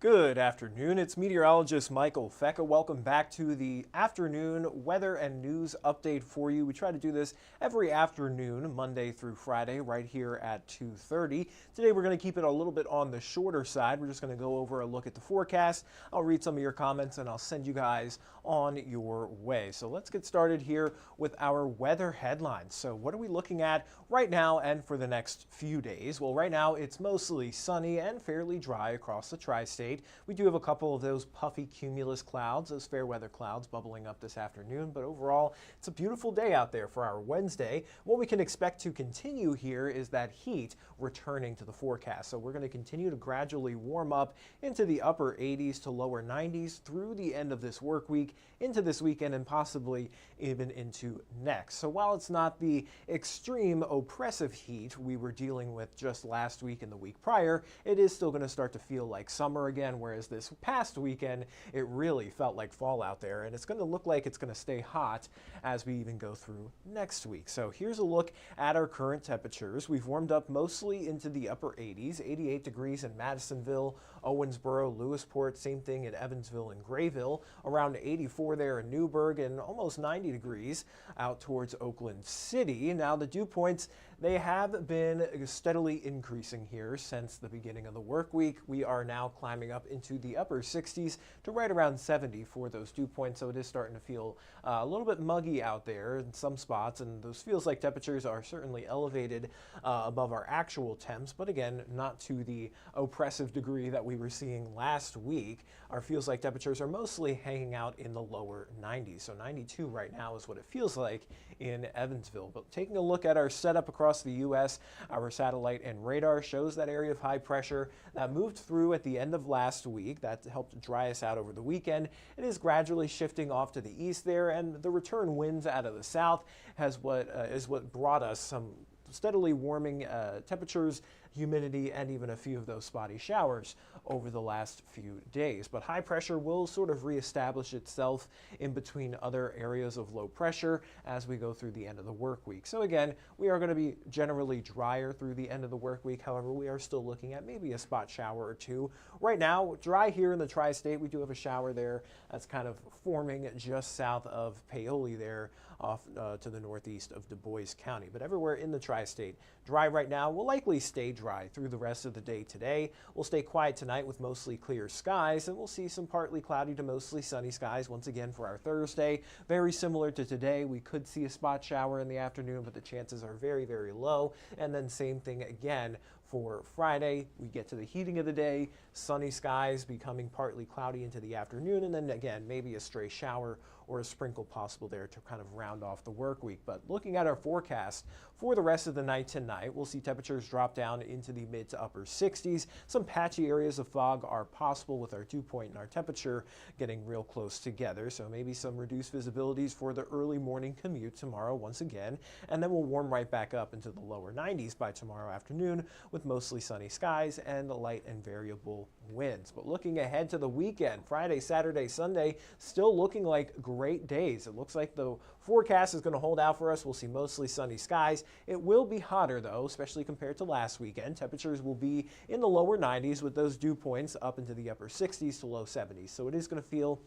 Good afternoon. It's meteorologist Michael Fecka. Welcome back to the afternoon weather and news update for you. We try to do this every afternoon, Monday through Friday, right here at 2:30. Today we're going to keep it a little bit on the shorter side. We're just going to go over a look at the forecast. I'll read some of your comments and I'll send you guys on your way. So let's get started here with our weather headlines. So what are we looking at right now and for the next few days? Well, right now it's mostly sunny and fairly dry across the tri-state. We do have a couple of those puffy cumulus clouds, those fair weather clouds bubbling up this afternoon, but overall it's a beautiful day out there for our Wednesday. What we can expect to continue here is that heat returning to the forecast. So we're going to continue to gradually warm up into the upper 80s to lower 90s through the end of this work week, into this weekend, and possibly even into next. So while it's not the extreme oppressive heat we were dealing with just last week and the week prior, it is still going to start to feel like summer again, whereas this past weekend it really felt like fall out there, and it's going to look like it's going to stay hot as we even go through next week. So here's a look at our current temperatures. We've warmed up mostly into the upper 80s, 88 degrees in Madisonville, Owensboro, Lewisport, same thing in Evansville and Grayville, around 84 there in Newburgh, and almost 90 degrees out towards Oakland City. Now the dew points, they have been steadily increasing here since the beginning of the work week. We are now climbing up into the upper 60s to right around 70 for those dew points, so it is starting to feel a little bit muggy out there in some spots, and those feels like temperatures are certainly elevated above our actual temps, but again, not to the oppressive degree that we were seeing last week. Our feels like temperatures are mostly hanging out in the lower 90s, so 92 right now is what it feels like in Evansville. But taking a look at our setup across the U.S., our satellite and radar shows that area of high pressure that moved through at the end of last week. That helped dry us out over the weekend. It is gradually shifting off to the east there, and the return winds out of the south is what brought us some steadily warming temperatures, humidity, and even a few of those spotty showers over the last few days. But high pressure will sort of reestablish itself in between other areas of low pressure as we go through the end of the work week. So again, we are going to be generally drier through the end of the work week. However, we are still looking at maybe a spot shower or two. Right now, dry here in the tri-state. We do have a shower there that's kind of forming just south of Paoli there, off to the northeast of Du Bois County. But everywhere in the tri-state, dry right now. Will likely stay dry through the rest of the day today. We'll stay quiet tonight with mostly clear skies, and we'll see some partly cloudy to mostly sunny skies once again for our Thursday. Very similar to today. We could see a spot shower in the afternoon, but the chances are very, very low. And then same thing again for Friday. We get to the heating of the day, sunny skies becoming partly cloudy into the afternoon, and then again maybe a stray shower or a sprinkle possible there to kind of round off the work week. But looking at our forecast for the rest of the night tonight, we'll see temperatures drop down into the mid to upper 60s. Some patchy areas of fog are possible with our dew point and our temperature getting real close together. So maybe some reduced visibilities for the early morning commute tomorrow once again. And then we'll warm right back up into the lower 90s by tomorrow afternoon with mostly sunny skies and light and variable winds. But looking ahead to the weekend, Friday, Saturday, Sunday, still looking like great days. It looks like the forecast is going to hold out for us. We'll see mostly sunny skies. It will be hotter though, especially compared to last weekend. Temperatures will be in the lower 90s with those dew points up into the upper 60s to low 70s. So it is going to feel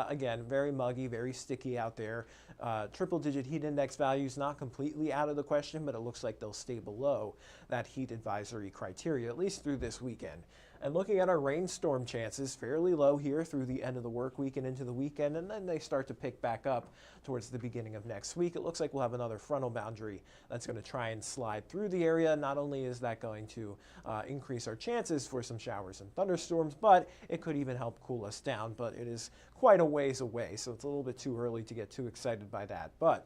again, very muggy, very sticky out there. Triple-digit heat index values not completely out of the question, but it looks like they'll stay below that heat advisory criteria, at least through this weekend. And looking at our rainstorm chances, fairly low here through the end of the work week and into the weekend, and then they start to pick back up towards the beginning of next week. It looks like we'll have another frontal boundary that's going to try and slide through the area. Not only is that going to increase our chances for some showers and thunderstorms, but it could even help cool us down. But it is quite a ways away, so it's a little bit too early to get too excited by that. But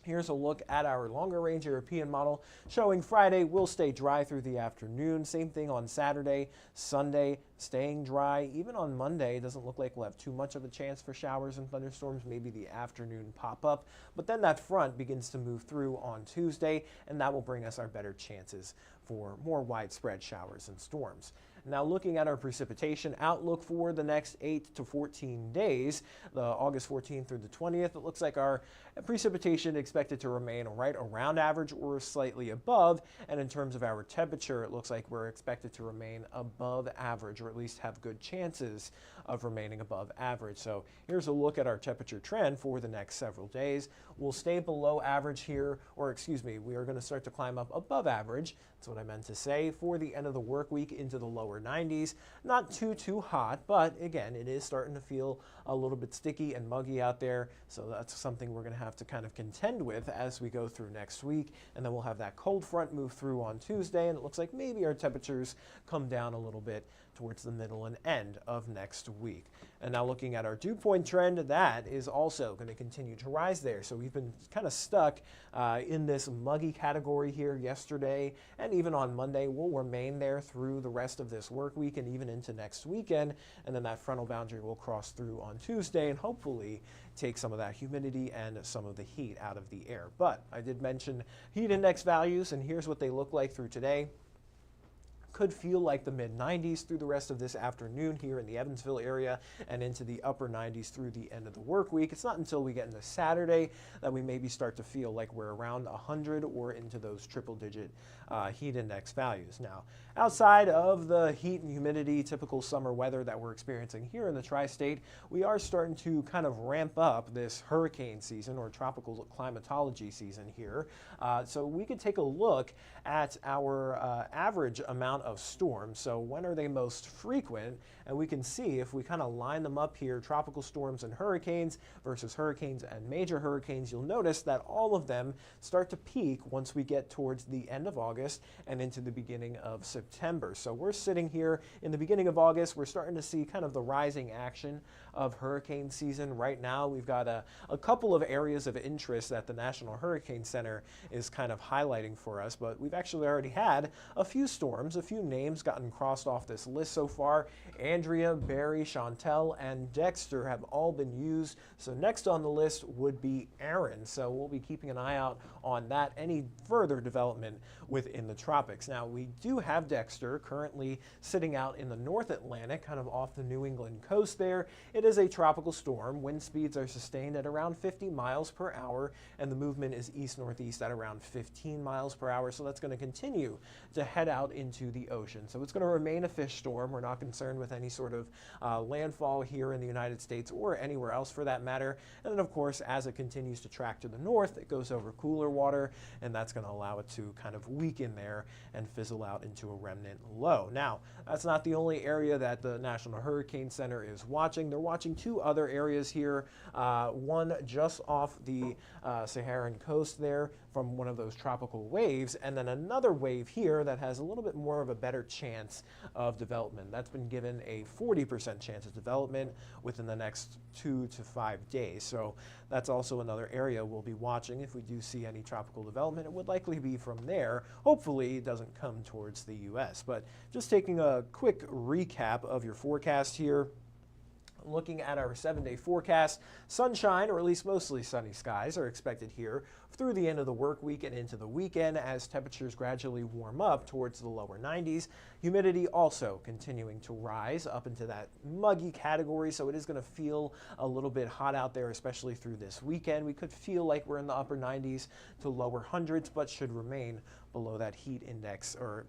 here's a look at our longer range European model showing Friday will stay dry through the afternoon. Same thing on Saturday, Sunday, staying dry. Even on Monday, it doesn't look like we'll have too much of a chance for showers and thunderstorms, maybe the afternoon pop up. But then that front begins to move through on Tuesday, and that will bring us our better chances for more widespread showers and storms. Now looking at our precipitation outlook for the next 8 to 14 days, the August 14th through the 20th, it looks like our precipitation expected to remain right around average or slightly above. And in terms of our temperature, it looks like we're expected to remain above average, or at least have good chances of remaining above average. So here's a look at our temperature trend for the next several days. We'll stay below average here, or excuse me, we are going to start to climb up above average. That's what I meant to say, for the end of the work week into the lower 90s. Not too hot, but again, it is starting to feel a little bit sticky and muggy out there. So that's something we're going to have to kind of contend with as we go through next week. And then we'll have that cold front move through on Tuesday, and it looks like maybe our temperatures come down a little bit towards the middle and end of next week. And now looking at our dew point trend, that is also going to continue to rise there. So we've been kind of stuck in this muggy category here yesterday, and even on Monday. We'll remain there through the rest of this work week and even into next weekend. And then that frontal boundary will cross through on Tuesday and hopefully take some of that humidity and some of the heat out of the air. But I did mention heat index values, and here's what they look like through today. Could feel like the mid-90s through the rest of this afternoon here in the Evansville area, and into the upper 90s through the end of the work week. It's not until we get into Saturday that we maybe start to feel like we're around 100 or into those triple-digit heat index values. Now, outside of the heat and humidity, typical summer weather that we're experiencing here in the tri-state, we are starting to kind of ramp up this hurricane season or tropical climatology season here. So we could take a look at our average amount of storms. So when are they most frequent? And we can see if we kind of line them up here, tropical storms and hurricanes versus hurricanes and major hurricanes, you'll notice that all of them start to peak once we get towards the end of August and into the beginning of September. So we're sitting here in the beginning of August. We're starting to see kind of the rising action of hurricane season. Right now, we've got a couple of areas of interest that the National Hurricane Center is kind of highlighting for us, but we've actually already had a few storms, a few names gotten crossed off this list so far. Andrea, Barry, Chantel, and Dexter have all been used. So next on the list would be Aaron. So we'll be keeping an eye out on that, any further development within the tropics. Now, we do have Dexter currently sitting out in the North Atlantic, kind of off the New England coast there. It is a tropical storm. Wind speeds are sustained at around 50 miles per hour, and the movement is east-northeast at around 15 miles per hour. So that's going to continue to head out into the ocean. So it's going to remain a fish storm. We're not concerned with any sort of landfall here in the United States or anywhere else for that matter. And then, of course, as it continues to track to the north, it goes over cooler water, and that's going to allow it to kind of weaken there and fizzle out into a remnant low. Now, that's not the only area that the National Hurricane Center is watching. They're watching two other areas here, one just off the Saharan coast there from one of those tropical waves, and then another wave here that has a little bit more of a better chance of development. That's been given a 40% chance of development within the next 2 to 5 days. So that's also another area we'll be watching. If we do see any tropical development, it would likely be from there. Hopefully it doesn't come towards the U.S. But just taking a quick recap of your forecast here. Looking at our 7-day forecast, sunshine, or at least mostly sunny skies, are expected here through the end of the work week and into the weekend as temperatures gradually warm up towards the lower 90s. Humidity also continuing to rise up into that muggy category, so it is going to feel a little bit hot out there, especially through this weekend. We could feel like we're in the upper 90s to lower hundreds, but should remain below that heat index, or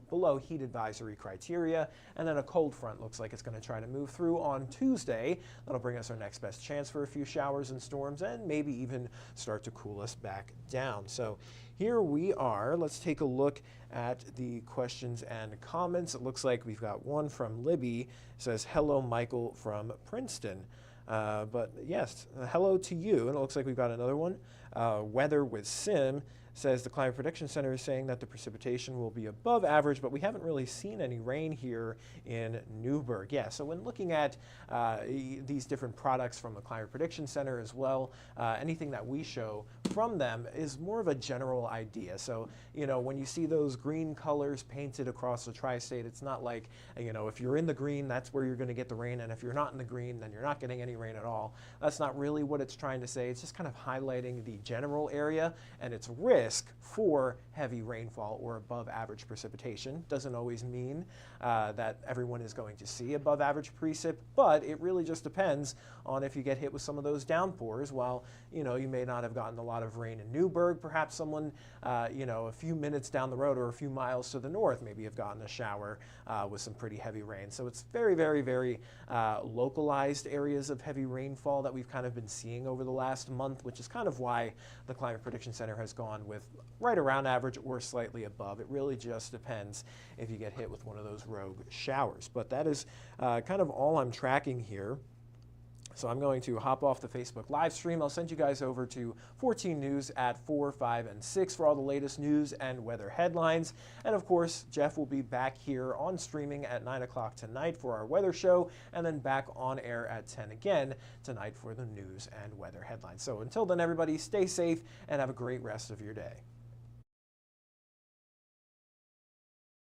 below heat advisory criteria. And then a cold front looks like it's going to try to move through on Tuesday. That'll bring us our next best chance for a few showers and storms, and maybe even start to cool us back down. So here we are. Let's take a look at the questions and comments. It looks like we've got one from Libby. It says, hello, Michael from Princeton. But yes, hello to you. And it looks like we've got another one. Weather with Sim says the Climate Prediction Center is saying that the precipitation will be above average, but we haven't really seen any rain here in Newburgh. Yeah, so when looking at these different products from the Climate Prediction Center as well, anything that we show from them is more of a general idea. So, you know, when you see those green colors painted across the tri-state, it's not like, you know, if you're in the green, that's where you're going to get the rain, and if you're not in the green, then you're not getting any rain at all. That's not really what it's trying to say. It's just kind of highlighting the general area and its risk risk for heavy rainfall or above average precipitation. Doesn't always mean that everyone is going to see above average precip, but it really just depends on if you get hit with some of those downpours. While you may not have gotten a lot of rain in Newburgh, perhaps someone a few minutes down the road or a few miles to the north maybe have gotten a shower with some pretty heavy rain. So it's very, very, very localized areas of heavy rainfall that we've kind of been seeing over the last month, which is kind of why the Climate Prediction Center has gone with right around average or slightly above. It really just depends if you get hit with one of those rogue showers. But that is kind of all I'm tracking here. So I'm going to hop off the Facebook live stream. I'll send you guys over to 14 News at 4, 5, and 6 for all the latest news and weather headlines. And of course, Jeff will be back here on streaming at 9 o'clock tonight for our weather show, and then back on air at 10 again tonight for the news and weather headlines. So until then, everybody, stay safe and have a great rest of your day.